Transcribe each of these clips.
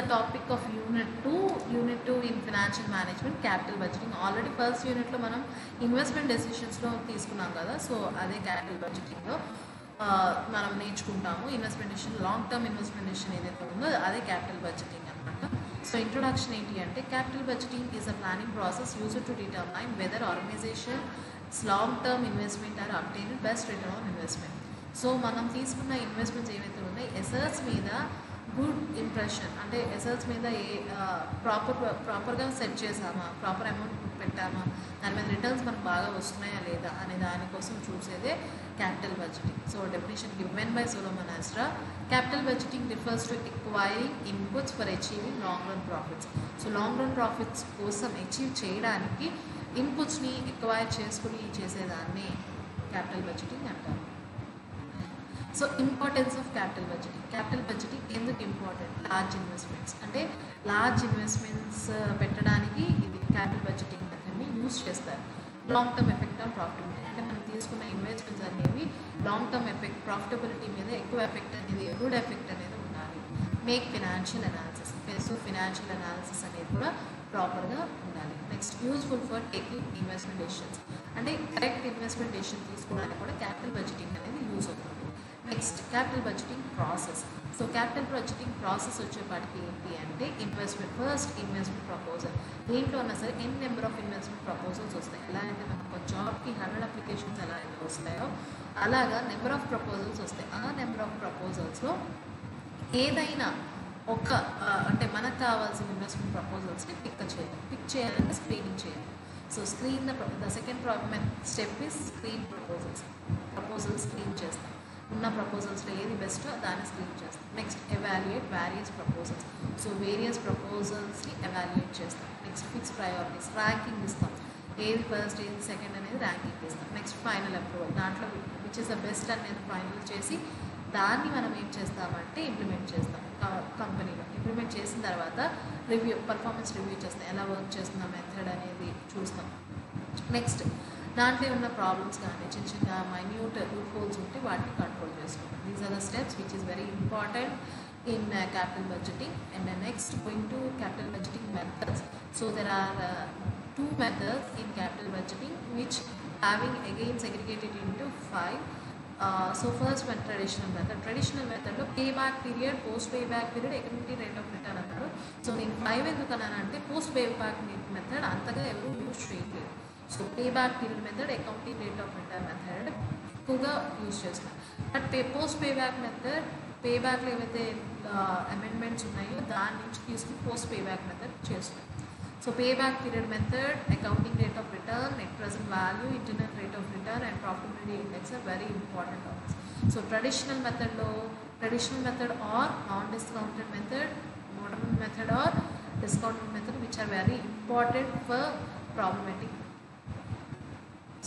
the topic of Unit 2 in Financial Management, Capital Budgeting. Already first unit lo manam investment decisions lo తీసుకున్నాం కదా. So అదే capital budgeting లో మనం నేర్చుకుంటాము. Investment decision, long term investment decision ఏదైతే ఉందో అదే క్యాపిటల్ బడ్జెటింగ్ అనమాట. సో ఇంట్రొడక్షన్ ఏంటి అంటే, capital budgeting is a planning process used to determine whether organisations long term investment or obtain best return on investment. So మనం తీసుకున్న investments ఏవైతే ఉన్నాయో ఎసెట్స్ మీద గుడ్ ఇంప్రెషన్, అంటే ఎసెట్స్ మీద ప్రాపర్గా సెట్ చేసామా, ప్రాపర్ అమౌంట్ పెట్టామా, దాని మీద రిటర్న్స్ మనకు బాగా వస్తున్నాయా లేదా అనే దానికోసం చూసేదే capital budgeting. So definition given by Solomon ఆస్ట్రా, capital budgeting refers to acquiring inputs for achieving long run profits. So long run profits కోసం అచీవ్ చేయడానికి ఇన్పుట్స్ని ఎక్వైర్ చేసుకుని చేసేదాన్ని క్యాపిటల్ బడ్జెటింగ్ అంటారు. So importance of capital budgeting. Capital budgeting ఎందుకు important? Large investments, అంటే large investments పెట్టడానికి ఇది క్యాపిటల్ బడ్జెటింగ్ మెథడ్ని యూజ్ చేస్తారు. Long term effect on profitability, అంటే మనం తీసుకున్న ఇన్వెస్ట్మెంట్స్ అనేవి లాంగ్ టర్మ్ ఎఫెక్ట్, ప్రాఫిటబిలిటీ మీద ఎక్కువ ఎఫెక్ట్ అనేది, గుడ్ ఎఫెక్ట్ అనేది ఉండాలి. Make financial analysis, so financial analysis అనేది కూడా ప్రాపర్గా ఉండాలి. Next useful for taking investment decisions, అంటే కరెక్ట్ ఇన్వెస్ట్మెంట్ డెసిషన్ తీసుకోవడానికి కూడా క్యాపిటల్ బడ్జెటింగ్ అనేది యూజ్ అవుతుంది. Next capital budgeting process. So capital budgeting process వచ్చేపాటికి ఏంటి అంటే, ఇన్వెస్ట్మెంట్ ఫస్ట్ ఇన్వెస్ట్మెంట్ ప్రపోజల్. దేంట్లో ఉన్నా సరే ఎన్ నెంబర్ ఆఫ్ ఇన్వెస్ట్మెంట్ ప్రపోజల్స్ వస్తాయి. ఎలా అయితే మనకు జాబ్కి 100 అప్లికేషన్స్ ఎలా అయితే వస్తాయో అలాగా నెంబర్ ఆఫ్ ప్రపోజల్స్ వస్తాయి. ఆ నెంబర్ ఆఫ్ ప్రపోజల్స్లో ఏదైనా ఒక అంటే మనకు కావాల్సిన ఇన్వెస్ట్మెంట్ ప్రపోజల్స్ని పిక్ చేయాలంటే స్క్రీనింగ్ చేయాలి. So the second step is screen proposals screen చేస్తాం. ఉన్న ప్రపోజల్స్లో ఏది బెస్టో దాన్ని స్క్రీన్ చేస్తాం. Next evaluate various proposals. So various ప్రపోజల్స్ని ఎవాల్యుయేట్ చేస్తాం. నెక్స్ట్ ఫిక్స్ ప్రయారిటీస్, ర్యాంకింగ్ ఇస్తాం. ఏది ఫస్ట్ ఏది సెకండ్ అనేది ర్యాంకింగ్ ఇస్తాం. నెక్స్ట్ ఫైనల్ అప్రూవల్, దాంట్లో విచ్ ఇస్ ద బెస్ట్ అనేది ఫైనల్ చేసి దాన్ని మనం ఏం చేస్తామంటే ఇంప్లిమెంట్ చేస్తాం. కంపెనీలో ఇంప్లిమెంట్ చేసిన తర్వాత రివ్యూ, పర్ఫార్మెన్స్ రివ్యూ చేస్తాం. ఎలా వర్క్ చేస్తున్న మెథడ్ అనేది చూస్తాం. నెక్స్ట్ దాంట్లో ఉన్న ప్రాబ్లమ్స్ కానీ చిన్న చిన్న మైన్యూట్ రూట్ హోల్స్ ఉంటే వాటిని కంట్రోల్ చేసుకుంటాం. These are the steps which is very important in capital budgeting. And next going to capital budgeting methods. So there are 2 methods in capital budgeting which having again segregated into 5. So first one, traditional method lo payback period, post payback period, equity rate of return antaru. So నేను 5 ఎందుకు అన్నానంటే post payback method అంతగా ఎవరు use చేయలేదు. So payback period method, accounting rate of return method ఎక్కువగా use చేస్తాం. But post payback method, పేబ్యాక్లో ఏవైతే amendments ఉన్నాయో దాని నుంచి తీసుకుని పోస్ట్ పేబ్యాక్ మెథడ్ చేస్తాం. So payback period method, accounting rate of return, net present value, internal rate of return and profitability index are very important topics. So traditional method or non discounted method, modern method or discounted method which are very important for problematic.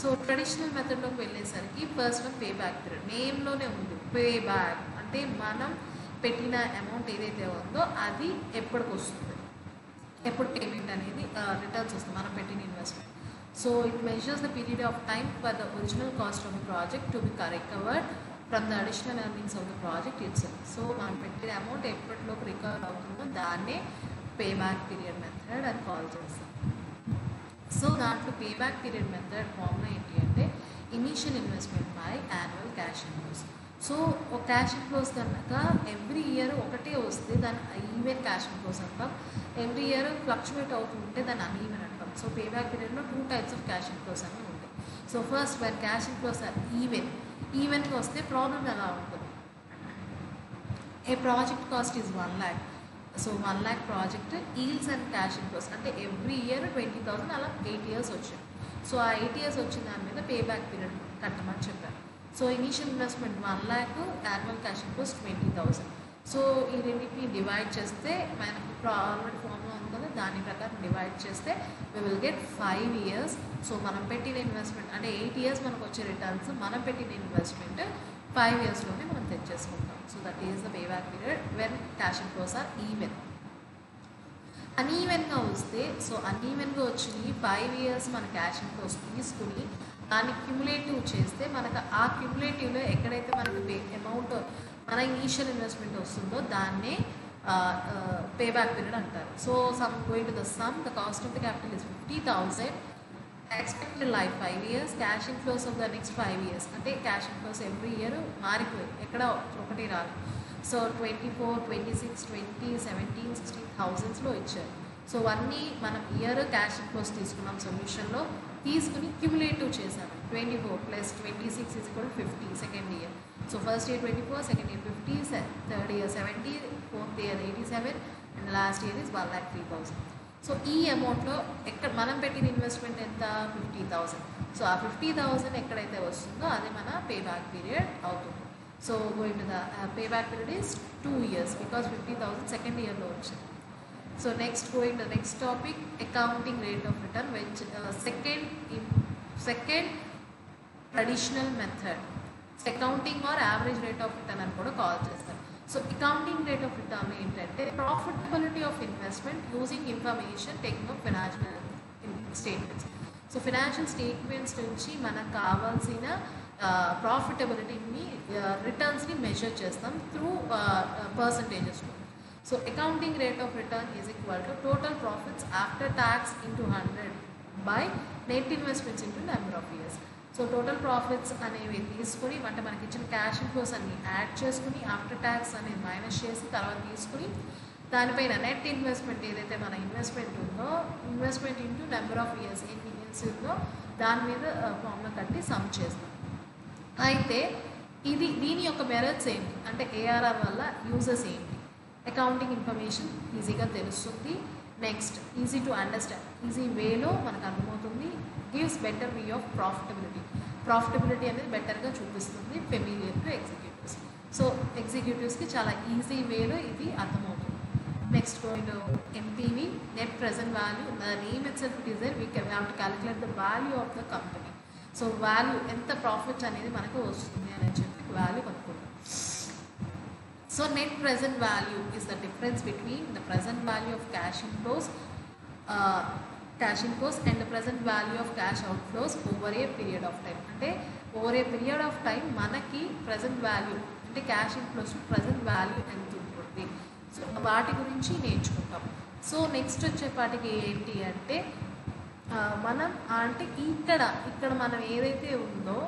So traditional మెథడ్లోకి వెళ్ళేసరికి first one payback period, నేమ్లోనే ఉంది payback, అంటే మనం పెట్టిన amount ఏదైతే ఉందో అది ఎప్పటికి వస్తుంది, ఎప్పుడు పేమెంట్ అనేది రిటర్న్స్ వస్తుంది మనం పెట్టిన investment. So it measures the period of time for the original cost of the project to be recovered from the additional earnings of the project itself. So మనం పెట్టిన అమౌంట్ ఎప్పటిలోకి రికవర్ అవుతుందో దాన్నే payback period method అని call చేస్తాం. So దాంట్లో payback period method formula ఏంటి అంటే, initial investment by annual cash inflows. So ఒక క్యాష్ ఇన్ఫ్లోస్ కనుక ఎవ్రీ ఇయర్ ఒకటే వస్తే దాన్ని ఈవెన్ క్యాష్ ఇన్ఫ్లోస్ అంటాం. ఎవ్రీ ఇయర్ ఫ్లక్చువేట్ అవుతుంటే దాన్ని అన్ఈవెన్ అంటాం. సో పేబ్యాక్ పీరియడ్లో 2 types ఆఫ్ క్యాష్ ఇన్ఫ్లోస్ అనేవి ఉంటాయి. So first one cash inflows are ఈవెన్గా వస్తే ప్రాబ్లం ఎలా ఉంటుంది, a project cost is 1 lakh. So 1 lakh project yields and cash inflows అంటే ఎవ్రీ ఇయర్ 20,000, అలా 8 years వచ్చింది. సో ఆ 8 years వచ్చిన దాని మీద పేబ్యాక్ పీరియడ్ కట్టమని చెప్పారు. So initial investment 1 lakh, annual cash inflows 20,000. So ఈ రెండింటిని డివైడ్ చేస్తే మనకు ఆల్రెడీ ఫార్ములా ఉంది కదా, దాని ప్రకారం డివైడ్ చేస్తే we will get 5 years. So మనం పెట్టిన ఇన్వెస్ట్మెంట్ అంటే 8 years మనకు వచ్చే రిటర్న్స్, మనం పెట్టిన ఇన్వెస్ట్మెంట్ 5 yearsలోనే మనం తెచ్చేసుకుంటాం. So that is the payback period when cash inflows are even. అన్ఈవెన్గా వస్తే, సో అన్ఈవెన్గా వచ్చినాయి 5 years మన క్యాష్ ఇన్ఫ్లోస్ తీసుకుని దాన్ని క్యుములేటివ్ చేస్తే మనకు ఆ క్యుములేటివ్లో ఎక్కడైతే మనకు అమౌంట్ మన ఇనీషియల్ ఇన్వెస్ట్మెంట్ వస్తుందో దాన్నే పే బ్యాక్ పీరియడ్ అంటారు. So some going to the sum the cost of the capital is 50,000, expected life 5 years, cash inflows of the next 5 years. అంటే క్యాష్ ఇన్ఫ్లోస్ ఎవ్రీ ఇయర్ మారిపోయి ఎక్కడ ఒకటి రాదు. So 24, 26, 20, 17, 16 థౌజండ్స్లో ఇచ్చారు. So అన్నీ మనం ఇయర్ క్యాష్ ఇన్ఫ్లోస్ తీసుకున్నాం సొల్యూషన్లో, తీసుకుని క్యుములేటివ్ చేశాను. 24 + 26 = 50 second year. So first year 24, second year 50, third year 70, fourth year 87 and last year is 1,03,000. So ఈ అమౌంట్లో ఎక్కడ మనం పెట్టిన ఇన్వెస్ట్మెంట్ ఎంత? 50,000. సో ఆ 50,000 ఎక్కడైతే వస్తుందో అది మన పే బ్యాక్ పీరియడ్ అవుతుంది. So going to the pay back period is 2 years because 50,000 second ఇయర్లో వచ్చింది. So next going the next topic, accounting rate of return, which second traditional method, accounting or average rate of return అని కూడా call చేస్తారు. So accounting rate of return ఏంటంటే profitability of investment using information taking of financial statements. So financial statements నుంచి మనకు కావాల్సిన ప్రాఫిటబిలిటీని రిటర్న్స్ని measure చేస్తాం through పర్సంటేజెస్లో. So accounting rate of return is equal to total profits after tax into 100 by net investments into number of years. So total profits అనేవి తీసుకుని అంటే మనకి ఇచ్చిన క్యాష్ ఇన్ఫ్లోస్ అన్ని యాడ్ చేసుకుని ఆఫ్టర్ ట్యాక్స్ అనేది మైనస్ చేసి తర్వాత తీసుకుని దానిపైన నెట్ ఇన్వెస్ట్మెంట్ ఏదైతే మన ఇన్వెస్ట్మెంట్ ఉందో investment into number of years ఎన్ని ఇయర్స్ ఉందో దాని మీద ఫార్ములా కట్టి సమ్ చేస్తాం. అయితే దీని యొక్క మెరిట్స్ ఏంటి అంటే ఏఆర్ఆర్ వల్ల యూజెస్ ఏంటి? అకౌంటింగ్ ఇన్ఫర్మేషన్ ఈజీగా తెలుస్తుంది. Next easy to understand, easy వేలో మనకు అర్థమవుతుంది. Gives better way of profitability అనేది బెటర్గా చూపిస్తుంది ఫెమిలియర్ టు ఎగ్జిక్యూటివ్స్. సో ఎగ్జిక్యూటివ్స్కి చాలా ఈజీ వేలో ఇది అర్థమవుతుంది. Next going to NPV, net present value. The name itself it is there, we have to calculate the value of the company. So value ఎంత profit అనేది మనకు వస్తుంది అని చెప్పి వాల్యూ కనుక్కుంటాం. So net present value is the difference between the present value of cash inflows and the present value of cash outflows over a period of time. అంటే over a period of time మనకి present value అంటే cash inflows present value ఎంత ఉంటుంది, so వాటి గురించి నేర్చుకుంటాం. So next వచ్చేపాటికి ఏంటి అంటే మనం అంటే ఇక్కడ మనం ఏదైతే ఉందో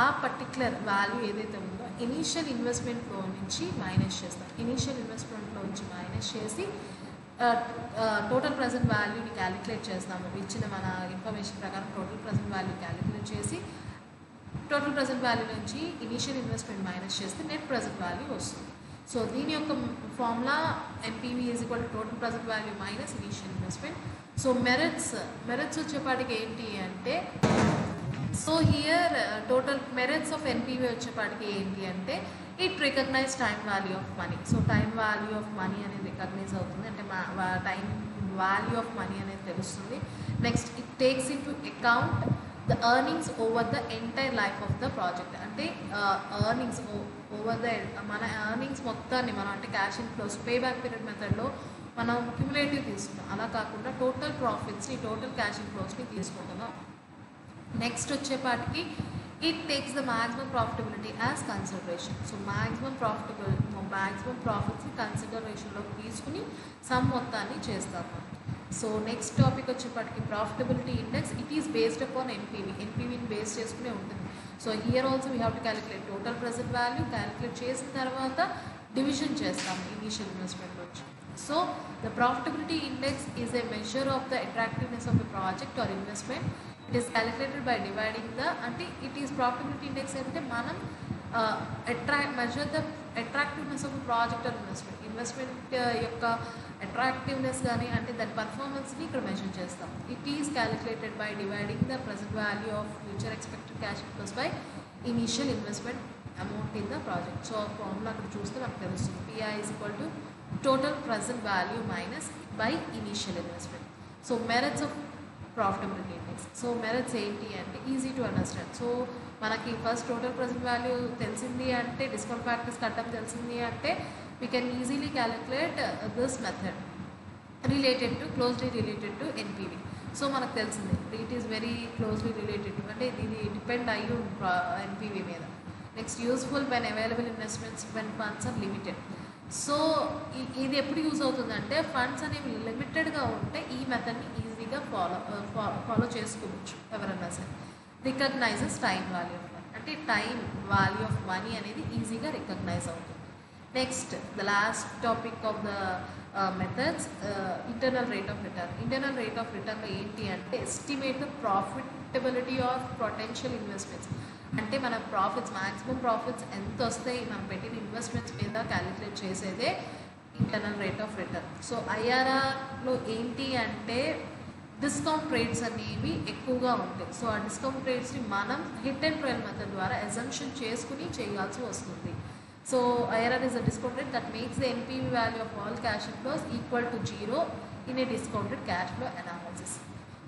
ఆ పర్టిక్యులర్ వాల్యూ ఏదైతే ఉందో ఇనీషియల్ ఇన్వెస్ట్మెంట్లో నుంచి మైనస్ చేస్తాం. ఇనీషియల్ ఇన్వెస్ట్మెంట్లో నుంచి మైనస్ చేసి టోటల్ ప్రజెంట్ వాల్యూని క్యాలిక్యులేట్ చేస్తాము. ఇచ్చిన మన ఇన్ఫర్మేషన్ ప్రకారం టోటల్ ప్రజెంట్ వాల్యూ క్యాలిక్యులేట్ చేసి టోటల్ ప్రజెంట్ వాల్యూ నుంచి ఇనీషియల్ ఇన్వెస్ట్మెంట్ మైనస్ చేస్తే నెట్ ప్రజెంట్ వాల్యూ వస్తుంది. సో దీని యొక్క formula NPV is equal to total present value minus initial investment. So merits వచ్చేపాటికి ఏంటి అంటే so here total merits of NPV వచ్చేపాటికి ఏంటి అంటే it recognise time value of money. So time value of money అనేది recognise అవుతుంది, అంటే time value of money అనేది తెలుస్తుంది. Next it takes into account the earnings over the entire life of the project. అంటే earnings over the మన earnings మొత్తాన్ని మనం అంటే cash inflows pay back period మెథడ్లో మనం క్యుములేటివ్ తీసుకున్నాం, అలా కాకుండా టోటల్ ప్రాఫిట్స్ని టోటల్ క్యాష్ ఇన్ఫ్లోస్ని తీసుకుంటున్నాం. నెక్స్ట్ వచ్చేపాటికి it takes the maximum profitability as consideration. So maximum ప్రాఫిట్స్ని కన్సిడరేషన్లోకి తీసుకుని సమ్ మొత్తాన్ని చేస్తాము. సో నెక్స్ట్ టాపిక్ వచ్చేపాటికి profitability index. It is based upon ఎన్పీవీని బేస్ చేసుకునే ఉంటుంది. So here also we have to calculate total present value. Calculate చేసిన తర్వాత డివిజన్ చేస్తాము ఇనీషియల్ ఇన్వెస్ట్మెంట్ నుంచి. So the profitability index is a measure of the attractiveness of the project or investment. It is calculated by dividing the అంటే it is profitability index అంటే మనం measure the attractiveness of project or investment యొక్క attractiveness కానీ అంటే దాని పర్ఫార్మెన్స్ని ఇక్కడ measure చేస్తాం. It is calculated by dividing the present value of future expected cash inflows by initial investment amount in the project. So formula అక్కడ చూస్తే మనకు తెలుస్తుంది. Pi is equal to total present value minus by initial investment. So merits of profitability index. So merits ఏంటి అంటే easy to understand. So మనకి first total present value తెలిసింది అంటే discount factors కట్టడం తెలిసింది అంటే we can easily calculate this method closely related to NPV. So మనకు తెలిసింది it is very closely related to అంటే ఇది డిపెండ్ అయ్యి ఎన్పీవీ మీద. Next useful when available investments when funds are limited. So ఇది ఎప్పుడు యూజ్ అవుతుందంటే ఫండ్స్ అనేవి లిమిటెడ్గా ఉంటే ఈ మెథడ్ని ఈజీగా ఫాలో చేసుకోవచ్చు ఎవరన్నా సరే. Recognizes time value of money, అంటే టైం వాల్యూ ఆఫ్ మనీ అనేది ఈజీగా రికగ్నైజ్ అవుతుంది. Next the last topic of the methods, internal rate of return. Internal rate of రిటర్న్లో ఏంటి అంటే estimate the profitability of potential investments. అంటే మన ప్రాఫిట్స్, మ్యాక్సిమం ప్రాఫిట్స్ ఎంత వస్తాయి మనం పెట్టిన ఇన్వెస్ట్మెంట్స్ మీద క్యాలిక్యులేట్ చేసేదే internal rate of return. So ఐఆర్ఆర్లో ఏంటి అంటే డిస్కౌంట్ రేట్స్ అనేవి ఎక్కువగా ఉంటాయి. సో ఆ డిస్కౌంట్ రేట్స్ని మనం హిట్ అండ్ ట్రయల్ మెథడ్ ద్వారా అజంప్షన్ చేసుకుని చేయాల్సి వస్తుంది. So IRR is a discount rate that makes the NPV value of all cash inflows equal to 0 in a discounted cash flow analysis.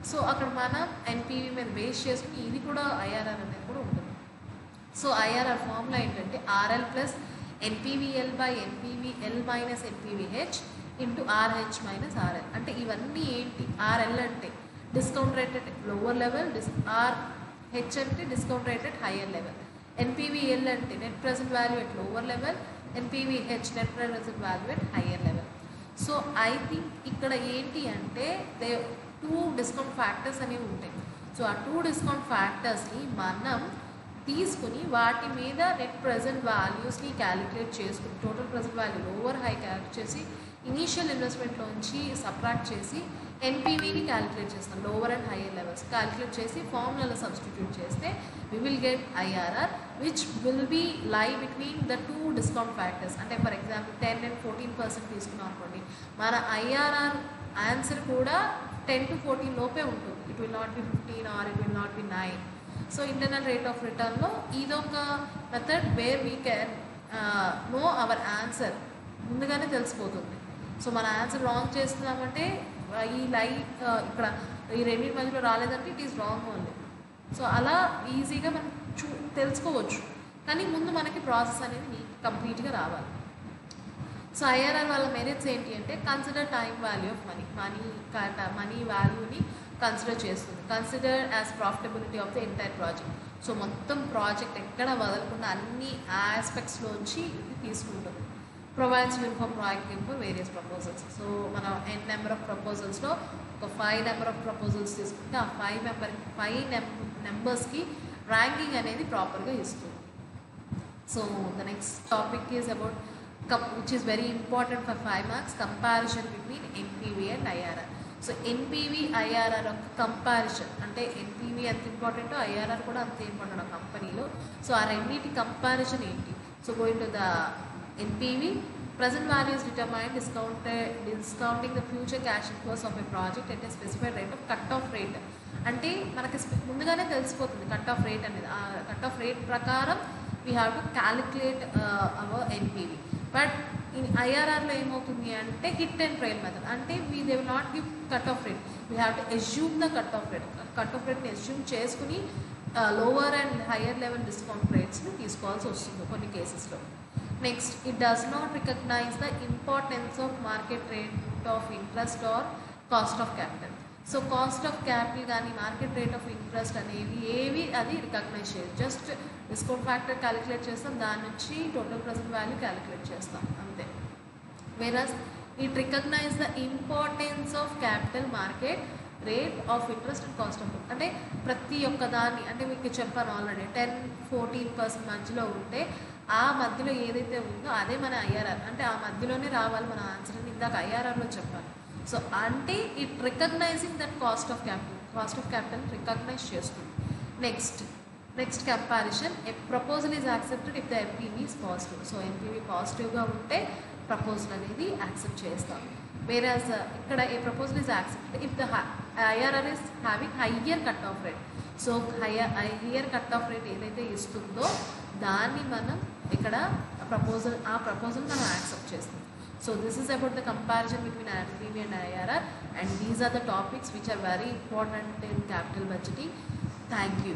So అక్కడ మనం NPV మీద base చేసుకుని ఇది కూడా IRR అనేది కూడా ఉంటుంది. సో IRR ఫార్ములా ఏంటంటే RL plus NPVL by NPVL minus NPVH into RH minus RL. అంటే ఇవన్నీ ఏంటి, RL అంటే discount rate at lower level, RH అంటే discount rate at higher level, NPVL అంటే net present value at lower level, NPVH net present value at higher level. So I think ఇక్కడ ఏంటి అంటే two discount factors అనేవి ఉంటాయి. So ఆ two discount ఫ్యాక్టర్స్ని మనం తీసుకుని వాటి మీద నెట్ ప్రెజెంట్ వాల్యూస్ని క్యాలిక్యులేట్ చేసుకుని total present value lower high calculate చేసి ఇనీషియల్ ఇన్వెస్ట్మెంట్లోంచి సబ్ట్రాక్ట్ చేసి NPVని క్యాలిక్యులేట్ చేస్తాం, lower and higher levels calculate చేసి ఫార్ములాలో సబ్స్టిట్యూట్ చేస్తే we will get IRR which will be lie between the two discount factors. అంటే for example 10 and 14% తీసుకున్నాం అనుకోండి, మన IRR answer కూడా 10 to 14 లోపే ఉంటుంది. It will not be 15 or it will not be 9. So internal rate of రిటర్న్లో ఇదొక method where we can know our answer, ముందుగానే తెలిసిపోతుంది. సో మన ఆన్సర్ రాంగ్ చేస్తున్నామంటే ఈ ఇక్కడ ఈ రెండింటి మధ్యలో రాలేదంటే it is wrong only. So అలా ఈజీగా మనం తెలుసుకోవచ్చు, కానీ ముందు మనకి ప్రాసెస్ అనేది కంప్లీట్గా రావాలి. సో ఐఆర్ఆర్ వాళ్ళ మెరిట్స్ ఏంటి అంటే consider time value of money వాల్యూని కన్సిడర్ చేస్తుంది, consider as profitability of the entire project. So మొత్తం ప్రాజెక్ట్ ఎక్కడ వదలకుండా అన్ని ఆస్పెక్ట్స్లోంచి తీసుకుంటుంది. Provides uniform ranking for various proposals. So మనం n నెంబర్ ఆఫ్ ప్రపోజల్స్లో ఒక 5 నెంబర్ ఆఫ్ ప్రపోజల్స్ తీసుకుంటే ఆ 5 నెంబర్స్కి ర్యాంకింగ్ అనేది ప్రాపర్గా ఇస్తుంది. So the next topic is about which is very important for 5 marks, comparison between NPV and IRR. So NPV IRR ఒక comparison, అంటే NPV ఎంత ఇంపార్టెంటో IRR కూడా అంతే ఇంపార్టెంట్ ఆ కంపెనీలో. సో ఆ రెండింటి కంపారిజన్ ఏంటి? So going to the NPV, present value is determined discounting the future cash inflows of a project at a specified rate of cut-off rate. అంటే మనకి ముందుగానే తెలిసిపోతుంది కట్ ఆఫ్ రేట్ అనేది. ఆ కట్ ఆఫ్ రేట్ ప్రకారం we have to calculate our NPV. But in IRRలో ఏమవుతుంది అంటే హిట్ అండ్ ట్రయల్ మెథడ్, అంటే they will not give cut off rate, we have to assume the cut off rate. Cut off రేట్ని assume చేసుకుని lower and higher level discount రేట్స్ని తీసుకోవాల్సి వస్తుంది కొన్ని కేసెస్లో. Next, it does not recognize the importance of market rate of interest or cost of capital. So cost of capital కానీ market rate of interest అనేవి ఏవి అది రికగ్నైజ్ చేయదు. జస్ట్ డిస్కౌంట్ ఫ్యాక్టర్ క్యాలిక్యులేట్ చేస్తాం, దాని నుంచి టోటల్ ప్రెజెంట్ వాల్యూ క్యాలిక్యులేట్ చేస్తాం అంతే. Whereas it recognize the importance of capital, market rate of interest and cost of, అంటే ప్రతి ఒక్క దాన్ని, అంటే మీకు చెప్పాను ఆల్రెడీ 10-14% మధ్యలో ఉంటే ఆ మధ్యలో ఏదైతే ఉందో అదే మన IRR, అంటే ఆ మధ్యలోనే రావాలి మన ఆన్సర్ అని ఇందాక IRRలో చెప్పాను. సో అంటే it recognizing that cost of capital recognize చేస్తుంది. Next comparison, a proposal is accepted if the NPV is positive. So NPV పాజిటివ్గా ఉంటే ప్రపోజల్ అనేది యాక్సెప్ట్ చేస్తాం. వేరాజ్ ఇక్కడ a proposal is accepted if the IRR is having higher cut off rate. So higher cut off rate ఏదైతే ఇస్తుందో దాన్ని మనం ఇక్కడ ఆ ప్రపోజల్ మనం యాక్సెప్ట్ చేస్తాం. So this is about the comparison between NPV and IRR, and these are the topics which are very important in capital budgeting. Thank you.